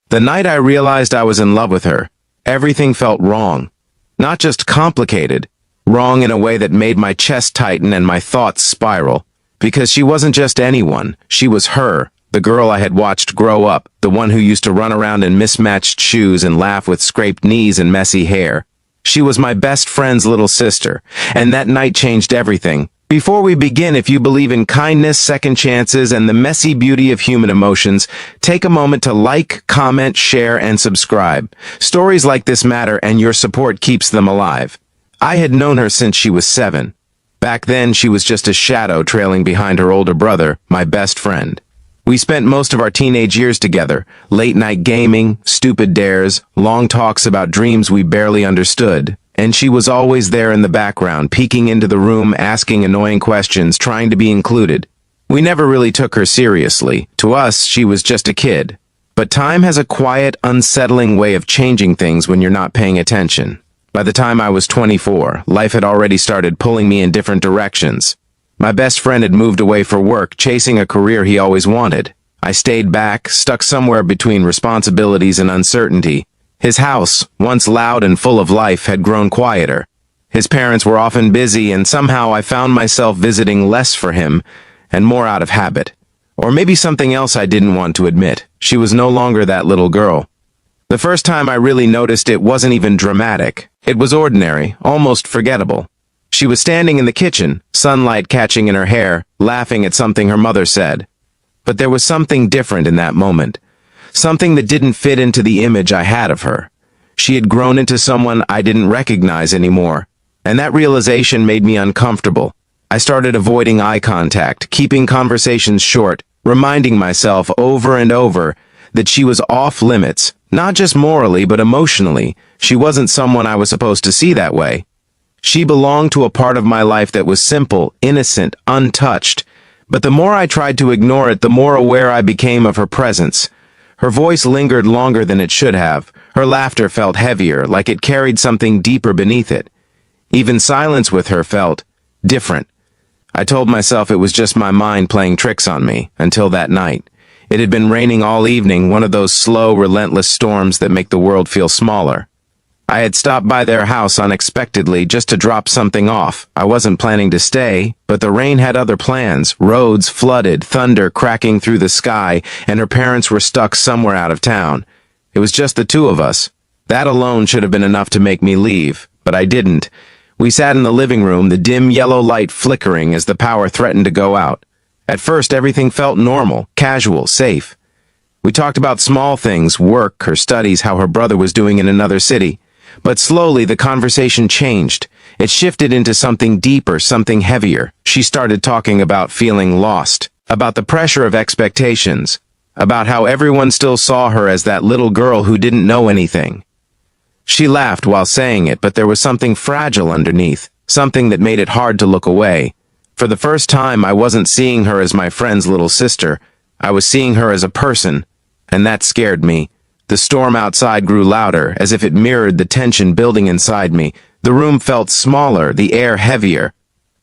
The night I realized I was in love with her, everything felt wrong. Not just complicated, wrong in a way that made my chest tighten and my thoughts spiral. Because she wasn't just anyone, she was her, the girl I had watched grow up, the one who used to run around in mismatched shoes and laugh with scraped knees and messy hair. She was my best friend's little sister, and that night changed everything. Before we begin, if you believe in kindness, second chances, and the messy beauty of human emotions, take a moment to like, comment, share, and subscribe. Stories like this matter, and your support keeps them alive. I had known her since she was 7. Back then, she was just a shadow trailing behind her older brother, my best friend. We spent most of our teenage years together, late-night gaming, stupid dares, long talks about dreams we barely understood. And she was always there in the background, peeking into the room, asking annoying questions, trying to be included. We never really took her seriously. To us, she was just a kid. But time has a quiet, unsettling way of changing things when you're not paying attention. By the time I was 24, life had already started pulling me in different directions. My best friend had moved away for work, chasing a career he always wanted. I stayed back, stuck somewhere between responsibilities and uncertainty. His house, once loud and full of life, had grown quieter. His parents were often busy, and somehow I found myself visiting less for him and more out of habit. Or maybe something else I didn't want to admit. She was no longer that little girl. The first time I really noticed it wasn't even dramatic. It was ordinary, almost forgettable. She was standing in the kitchen, sunlight catching in her hair, laughing at something her mother said. But there was something different in that moment. Something that didn't fit into the image I had of her. She had grown into someone I didn't recognize anymore, and that realization made me uncomfortable. I started avoiding eye contact, keeping conversations short, reminding myself over and over that she was off limits, not just morally but emotionally. She wasn't someone I was supposed to see that way. She belonged to a part of my life that was simple, innocent, untouched. But the more I tried to ignore it, the more aware I became of her presence. Her voice lingered longer than it should have. Her laughter felt heavier, like it carried something deeper beneath it. Even silence with her felt different. I told myself it was just my mind playing tricks on me, until that night. It had been raining all evening, one of those slow, relentless storms that make the world feel smaller. I had stopped by their house unexpectedly just to drop something off. I wasn't planning to stay, but the rain had other plans. Roads flooded, thunder cracking through the sky, and her parents were stuck somewhere out of town. It was just the two of us. That alone should have been enough to make me leave, but I didn't. We sat in the living room, the dim yellow light flickering as the power threatened to go out. At first, everything felt normal, casual, safe. We talked about small things, work, her studies, how her brother was doing in another city. But slowly the conversation changed. It shifted into something deeper, something heavier. She started talking about feeling lost, about the pressure of expectations, about how everyone still saw her as that little girl who didn't know anything. She laughed while saying it, but there was something fragile underneath, something that made it hard to look away. For the first time, I wasn't seeing her as my friend's little sister. I was seeing her as a person, and that scared me. The storm outside grew louder, as if it mirrored the tension building inside me. The room felt smaller, the air heavier.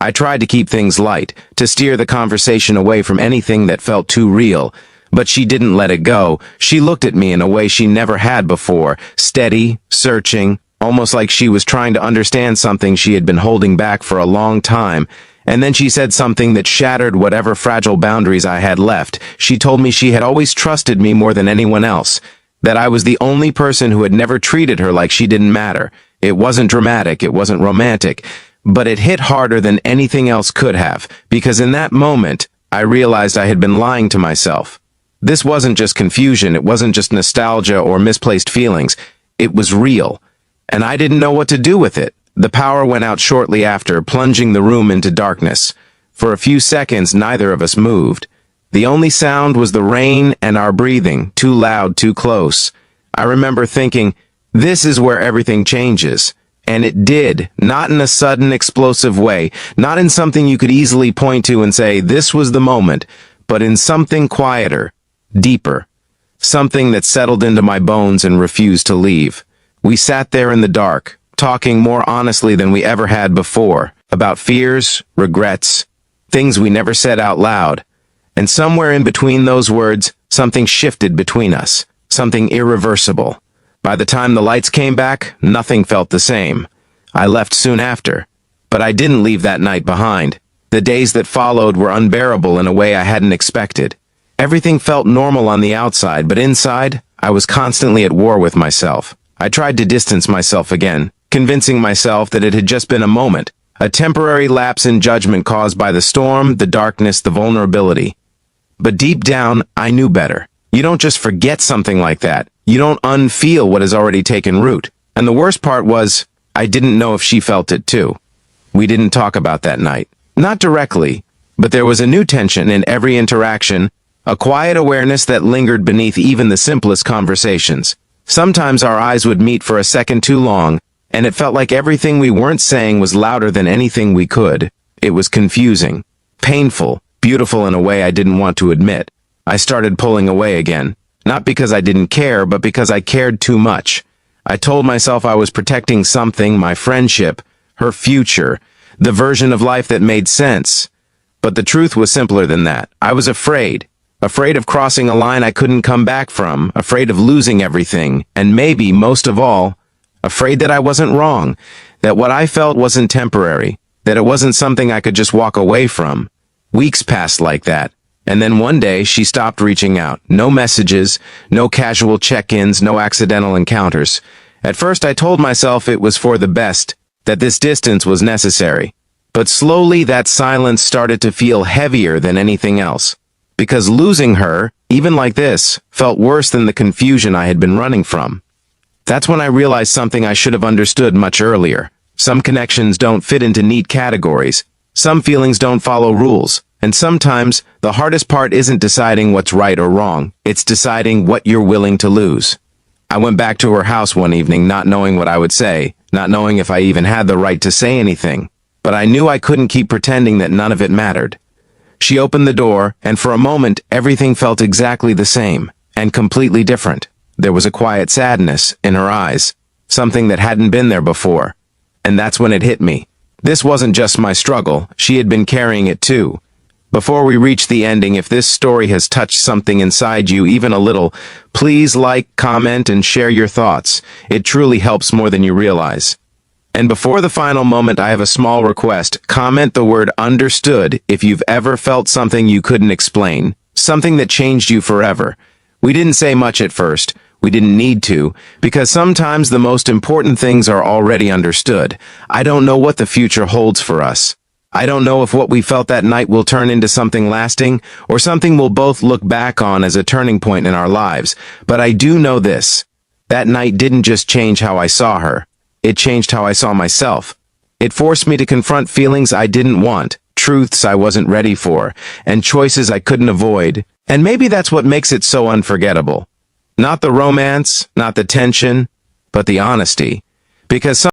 I tried to keep things light, to steer the conversation away from anything that felt too real. But she didn't let it go. She looked at me in a way she never had before, steady, searching, almost like she was trying to understand something she had been holding back for a long time. And then she said something that shattered whatever fragile boundaries I had left. She told me she had always trusted me more than anyone else. That I was the only person who had never treated her like she didn't matter. It wasn't dramatic, it wasn't romantic, but it hit harder than anything else could have, because in that moment, I realized I had been lying to myself. This wasn't just confusion, it wasn't just nostalgia or misplaced feelings. It was real, and I didn't know what to do with it. The power went out shortly after, plunging the room into darkness. For a few seconds, neither of us moved. The only sound was the rain and our breathing, too loud, too close. I remember thinking, this is where everything changes. And it did, not in a sudden, explosive way, not in something you could easily point to and say, this was the moment, but in something quieter, deeper. Something that settled into my bones and refused to leave. We sat there in the dark, talking more honestly than we ever had before, about fears, regrets, things we never said out loud. And somewhere in between those words, something shifted between us. something irreversible. By the time the lights came back, nothing felt the same. I left soon after. But I didn't leave that night behind. The days that followed were unbearable in a way I hadn't expected. Everything felt normal on the outside, but inside, I was constantly at war with myself. I tried to distance myself again, convincing myself that it had just been a moment, a temporary lapse in judgment caused by the storm, the darkness, the vulnerability. But deep down, I knew better. You don't just forget something like that. You don't unfeel what has already taken root. And the worst part was, I didn't know if she felt it too. We didn't talk about that night. Not directly, but there was a new tension in every interaction, a quiet awareness that lingered beneath even the simplest conversations. Sometimes our eyes would meet for a second too long, and it felt like everything we weren't saying was louder than anything we could. It was confusing, painful, beautiful in a way I didn't want to admit. I started pulling away again, not because I didn't care, but because I cared too much. I told myself I was protecting something, my friendship, her future, the version of life that made sense. But the truth was simpler than that. I was afraid of crossing a line I couldn't come back from, afraid of losing everything, and maybe, most of all, afraid that I wasn't wrong, that what I felt wasn't temporary, that it wasn't something I could just walk away from. Weeks passed like that, and then one day she stopped reaching out. No messages, no casual check-ins, no accidental encounters. At first I told myself it was for the best, that this distance was necessary. But slowly that silence started to feel heavier than anything else. Because losing her, even like this, felt worse than the confusion I had been running from. That's when I realized something I should have understood much earlier. Some connections don't fit into neat categories. Some feelings don't follow rules. And sometimes, the hardest part isn't deciding what's right or wrong. It's deciding what you're willing to lose. I went back to her house one evening not knowing what I would say, not knowing if I even had the right to say anything. But I knew I couldn't keep pretending that none of it mattered. She opened the door, and for a moment, everything felt exactly the same, and completely different. There was a quiet sadness in her eyes, something that hadn't been there before. And that's when it hit me. This wasn't just my struggle, she had been carrying it too. Before we reach the ending, if this story has touched something inside you even a little, please like, comment, and share your thoughts. It truly helps more than you realize. And before the final moment, I have a small request. Comment the word understood if you've ever felt something you couldn't explain, something that changed you forever. We didn't say much at first. We didn't need to, because sometimes the most important things are already understood. I don't know what the future holds for us. I don't know if what we felt that night will turn into something lasting, or something we'll both look back on as a turning point in our lives. But I do know this. That night didn't just change how I saw her. It changed how I saw myself. It forced me to confront feelings I didn't want, truths I wasn't ready for, and choices I couldn't avoid. And maybe that's what makes it so unforgettable. Not the romance, not the tension, but the honesty. Because